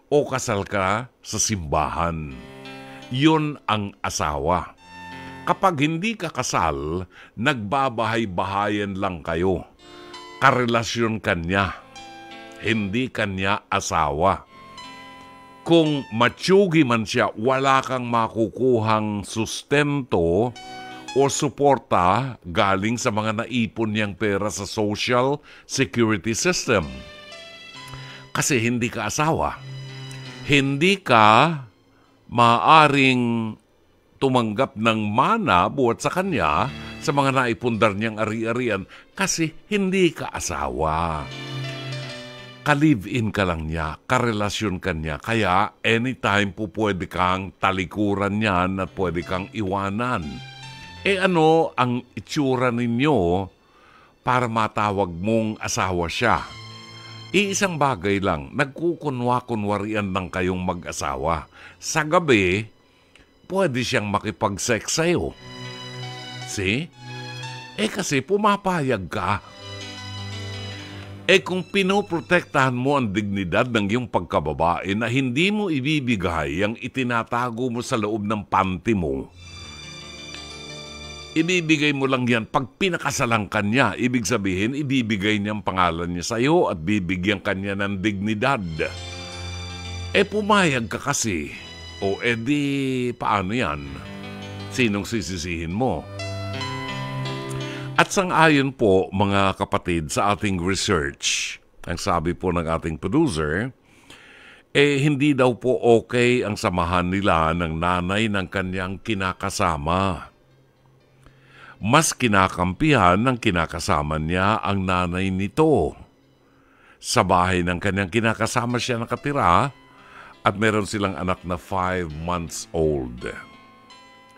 o kasal ka sa simbahan. Yun ang asawa. Kapag hindi ka kasal, nagbabahay-bahayan lang kayo. Karelasyon kanya. Hindi kanya asawa. Kung matsugi man siya, wala kang makukuhang sustento o suporta galing sa mga naipon niyang pera sa social security system. Kasi hindi ka asawa. Hindi ka maaring tumanggap ng mana buhat sa kanya sa mga naipundar niyang ari-arian kasi hindi ka asawa. Ka-live-in ka lang niya, karelasyon ka niya. Kaya anytime po pwede kang talikuran niyan at pwede kang iwanan. Ano ang itsura ninyo para matawag mong asawa siya? Iisang bagay lang, nagkukunwa-kunwarian lang kayong mag-asawa. Sa gabi, pwede siyang makipag-sex sa'yo. See? Kasi pumapayag ka. Kung pinoprotektahan mo ang dignidad ng iyong pagkababae na hindi mo ibibigay ang itinatago mo sa loob ng panty mo, ibibigay mo lang yan pag pinakasalan ka niya. Ibig sabihin, ibibigay niya ang pangalan niya sa'yo at bibigyan ka niya ng dignidad. Pumayag ka kasi. O edi, paano yan? Sinong sisisihin mo? At sang-ayon po, mga kapatid, sa ating research, ang sabi po ng ating producer, hindi daw po okay ang samahan nila ng nanay ng kanyang kinakasama. Mas kinakampihan ng kinakasama niya ang nanay nito. Sa bahay ng kanyang kinakasama siya nakatira, at meron silang anak na 5 months old.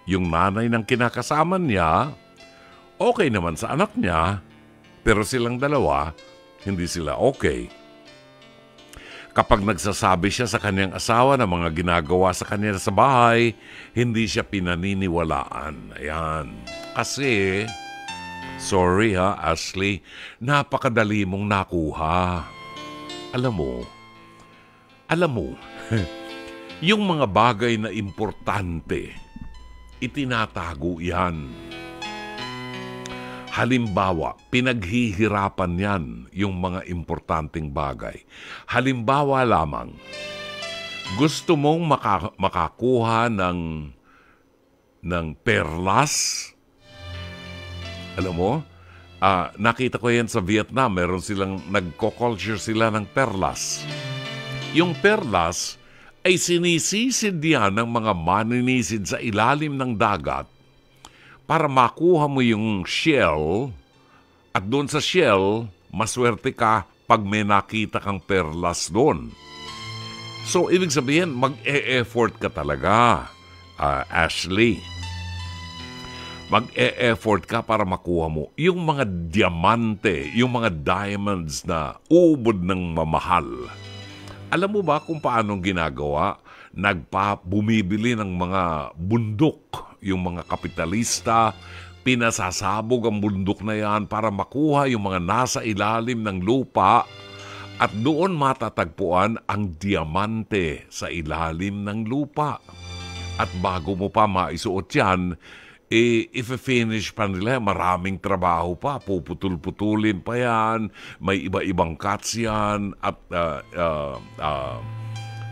Yung nanay ng kinakasama niya, okay naman sa anak niya, pero silang dalawa, hindi sila okay. Kapag nagsasabi siya sa kanyang asawa ng mga ginagawa sa kanya sa bahay, hindi siya pinaniniwalaan. Ayan. Kasi, sorry Ashley, napakadali mong nakuha. Alam mo, yung mga bagay na importante, itinatago yan. Halimbawa, pinaghihirapan yan yung mga importanteng bagay. Halimbawa lamang, gusto mong makakuha ng perlas. Alam mo, nakita ko yan sa Vietnam, meron silang nagko-culture sila ng perlas. Yung perlas ay sinisisid yan ng mga maninisid sa ilalim ng dagat para makuha mo yung shell at doon sa shell, maswerte ka pag may nakita kang perlas doon. So, ibig sabihin, mag-e-effort ka talaga, Ashley. Mag-e-effort ka para makuha mo yung mga diamante, yung mga diamonds na ubod ng mamahal. Alam mo ba kung paano ginagawa? Bumibili ng mga bundok, yung mga kapitalista, pinasasabog ang bundok na yan para makuha yung mga nasa ilalim ng lupa at doon matatagpuan ang diamante sa ilalim ng lupa. At bago mo pa maisuot yan, if-finish pa nila, maraming trabaho pa, puputol-putulin pa yan, may iba-ibang cuts yan, at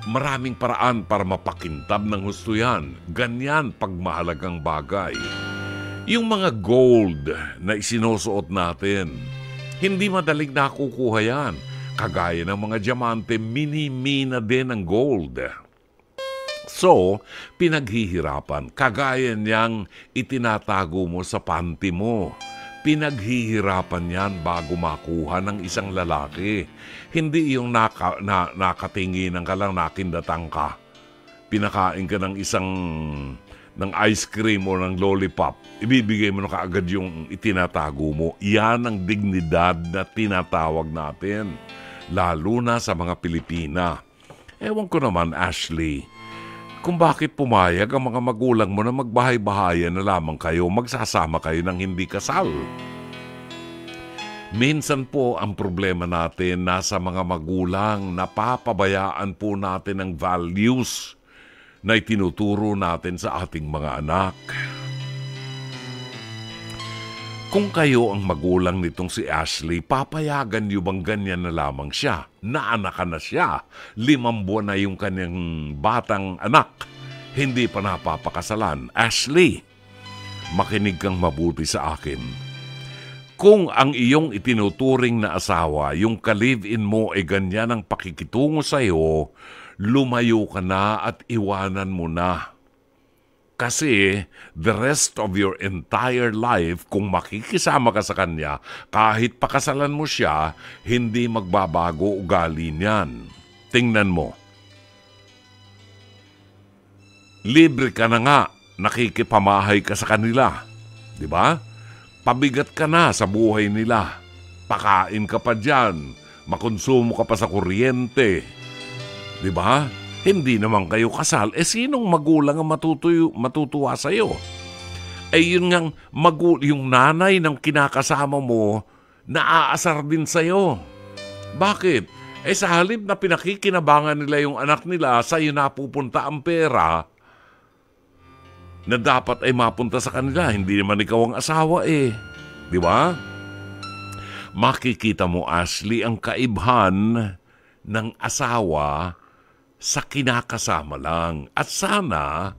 maraming paraan para mapakintab ng husto yan. Ganyan pagmahalagang bagay. Yung mga gold na isinusuot natin, hindi madaling nakukuha yan. Kagaya ng mga diamante, mini-mina din ang gold. So, pinaghihirapan. Kagaya niyang itinatago mo sa panty mo. Pinaghihirapan yan bago makuha ng isang lalaki. Hindi yung nakatinginan ka lang, nakindatang ka. Pinakain ka ng ng ice cream o ng lollipop. Ibibigay mo na kaagad yung itinatago mo. Yan ang dignidad na tinatawag natin. Lalo na sa mga Pilipina. Ewan ko naman, Ashley, kung bakit pumayag ang mga magulang mo na magbahay-bahayan na lamang kayo, magsasama kayo ng hindi kasal. Minsan po ang problema natin nasa mga magulang, napapabayaan po natin ang values na itinuturo natin sa ating mga anak. Kung kayo ang magulang nitong si Ashley, papayagan niyo bang ganyan na lamang siya? Naanakan na siya. 5 buwan na yung kanyang batang anak. Hindi pa napapakasalan. Ashley, makinig kang mabuti sa akin. Kung ang iyong itinuturing na asawa, yung ka-live-in mo ay ganyan ang pakikitungo sa'yo, lumayo ka na at iwanan mo na. Kasi the rest of your entire life, kung makikisama ka sa kanya, kahit pakasalan mo siya, hindi magbabago ugali niyan. Tingnan mo. Libre ka na nga, nakikipamahay ka sa kanila. Di ba? Pabigat ka na sa buhay nila. Pakain ka pa dyan. Makonsumo ka pa sa kuryente. Di ba? Hindi naman kayo kasal. Sinong magulang ang matutuwa sa'yo? Yun ngang yung nanay ng kinakasama mo, naaasar din sa'yo. Bakit? Sa halip na pinakikinabangan nila yung anak nila, sa'yo napupunta ang pera na dapat ay mapunta sa kanila. Hindi naman ikaw ang asawa Di ba? Makikita mo, Ashley, ang kaibhan ng asawa sa kinakasama lang. At sana,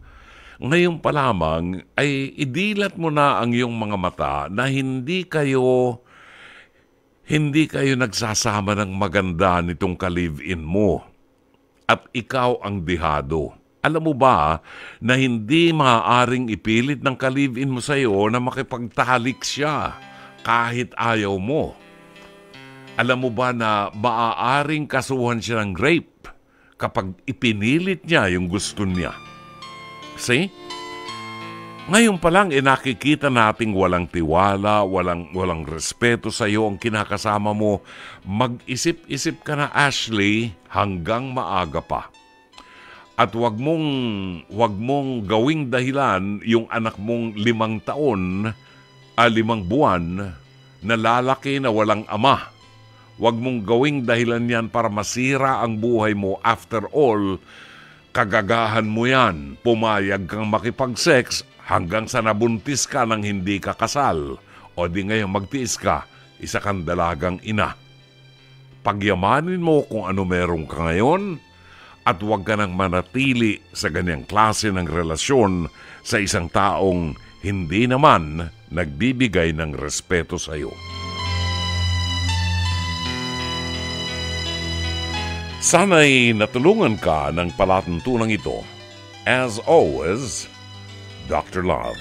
ngayon pa lamang, ay idilat mo na ang iyong mga mata na hindi kayo nagsasama ng maganda nitong ka-live-in mo. At ikaw ang dihado. Alam mo ba na hindi maaaring ipilit ng ka-live-in mo sa iyo na makipagtalik siya kahit ayaw mo? Alam mo ba na maaaring kasuhan siya ng rape kapag ipinilit niya yung gusto niya? See? Ngayon pa lang, nakikita nating walang tiwala, walang respeto sa iyo ang kinakasama mo. Mag-isip-isip ka na, Ashley, hanggang maaga pa. At wag mong gawing dahilan yung anak mong 5 buwan na lalaki na walang ama. Wag mong gawing dahilan yan para masira ang buhay mo. After all, kagagahan mo yan. Pumayag kang makipag-sex hanggang sa nabuntis ka nang hindi ka kasal. O di ngayon magtiis ka, isa kang dalagang ina. Pagyamanin mo kung ano meron ka ngayon at huwag ka nang manatili sa ganyang klase ng relasyon sa isang taong hindi naman nagbibigay ng respeto sa iyo. Sana'y natulungan ka ng palatuntunang ito. As always, Dr. Love.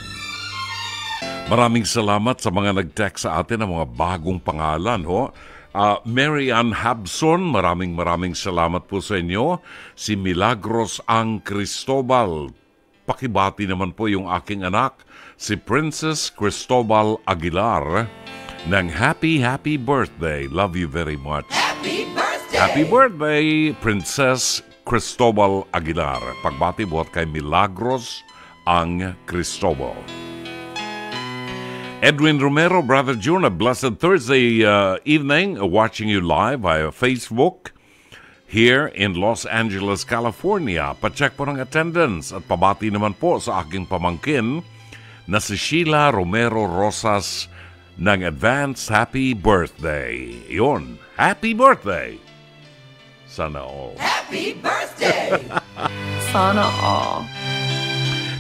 Maraming salamat sa mga nag-text sa atin ng mga bagong pangalan. Mary Ann Habson, maraming salamat po sa inyo. Si Milagros Ang Cristobal. Pakibati naman po yung aking anak, si Princess Cristobal Aguilar, ng happy birthday. Love you very much. Happy birthday, Princess Cristobal Aguilar. Pagbati buhat kay Milagros Ang Cristobal. Edwin Romero, Brother June, a blessed Thursday evening, watching you live via Facebook here in Los Angeles, California. Pacheck po ng attendance at pabati naman po sa aking pamangkin na si Sheila Romero Rosas ng advance happy birthday. Yun, happy birthday! Sana all. Happy birthday! Sana all.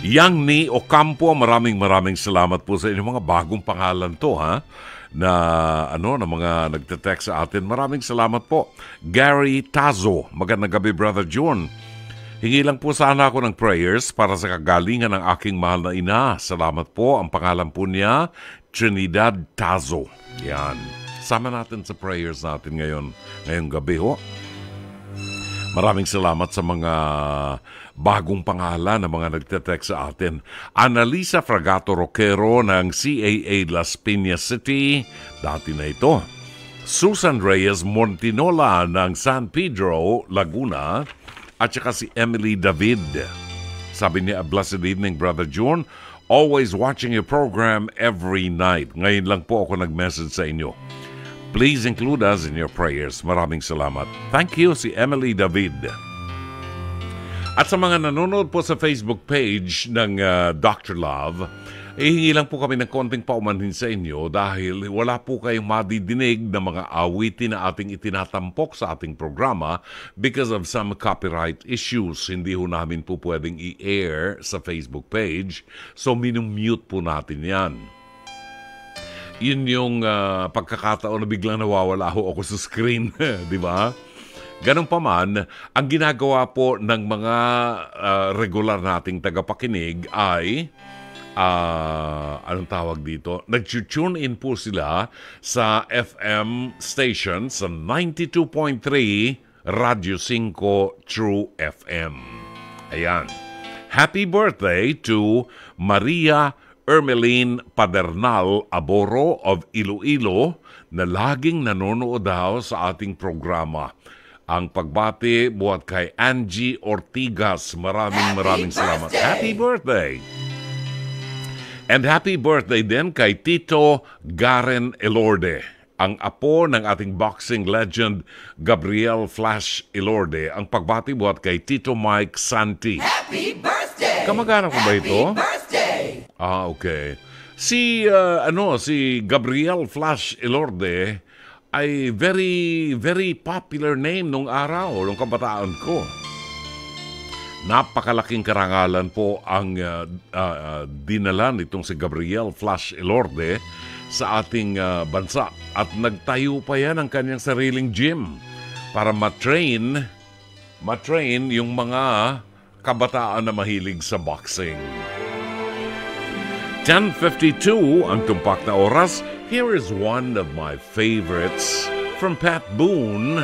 Yang ni Ocampo, maraming salamat po sa inyong mga bagong pangalan to, na mga nagte-text sa atin. Maraming salamat po. Gary Tazo, magandang gabi, Brother John. Hingi lang po sana ako ng prayers para sa kagalingan ng aking mahal na ina. Salamat po. Ang pangalan po niya, Trinidad Tazo. Yan. Sama natin sa prayers natin ngayong gabi ho. Maraming salamat sa mga bagong pangalan na mga nagtetext sa atin. Annalisa Fragato Roquero ng CAA Las Piñas City. Dati na ito. Susan Reyes Montinola ng San Pedro, Laguna. At saka si Emily David. Sabi niya, a blessed evening, Brother John. Always watching your program every night. Ngayon lang po ako nag-message sa inyo. Please include us in your prayers. Maraming salamat. Thank you, si Emily David. At sa mga nanonood po sa Facebook page ng Dr. Love, hihingi lang po kami ng konting paumanhin sa inyo dahil wala po kayong madidinig na mga awitin na ating itinatampok sa ating programa because of some copyright issues. Hindi ho namin po pwedeng i-air sa Facebook page. So, minumute po natin yan. Yun yung pagkakataon na biglang nawawala ako sa screen, di ba? Ganun pa man, ang ginagawa po ng mga regular nating tagapakinig ay, anong tawag dito? Nag-tune in po sila sa FM station sa 92.3 Radio 5 True FM. Ayan. Happy birthday to Maria Ermeline Padernal Aboro of Iloilo na laging nanonood daw sa ating programa. Ang pagbati buhat kay Angie Ortigas. Maraming salamat. Happy birthday! And happy birthday din kay Tito Garen Elorde, ang apo ng ating boxing legend Gabriel Flash Elorde. Ang pagbati buhat kay Tito Mike Santi. Happy birthday! Kamag-anak ko ba ito? Happy birthday! Okay. Si Gabriel Flash Elorde ay very popular name nung araw, nung kabataan ko. Napakalaking karangalan po ang dinala nitong si Gabriel Flash Elorde sa ating bansa. At nagtayo pa yan ng kanyang sariling gym para matrain yung mga kabataan na mahilig sa boxing. 10:52 ang tumpak na oras. Here is one of my favorites from Pat Boone.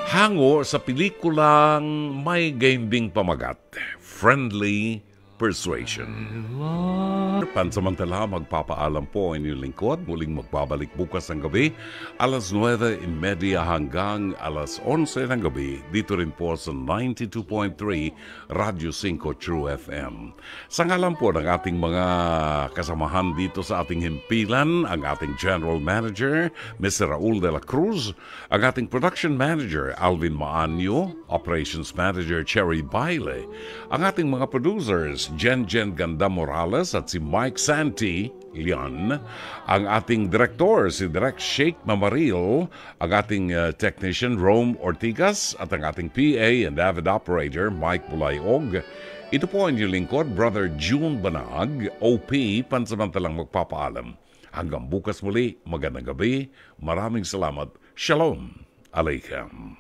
Hango sa pelikulang may gaimbing pamagat, Friendly Persuasion. Pansamantala, magpapaalam po ang inyong lingkod. Muling magbabalik bukas ng gabi, alas 9:30 hanggang alas 11 ng gabi. Dito rin po sa 92.3 Radio 5 True FM. Sa ngalan po ng ating mga kasamahan dito sa ating himpilan, ang ating General Manager, Mr. Raul de la Cruz, ang ating Production Manager, Alvin Maanyo, Operations Manager, Cherry Baile, ang ating mga producers, Jen Ganda Morales at si Mike Santi Leon, ang ating director, si Direk Sheikh Mamaril, ang ating technician, Rome Ortigas, at ang ating PA and avid operator, Mike Bulayog. Ito po ang inyong lingkod, Brother June Banag, OP, pansamantalang magpapaalam. Hanggang bukas muli, magandang gabi, maraming salamat. Shalom Aleichem.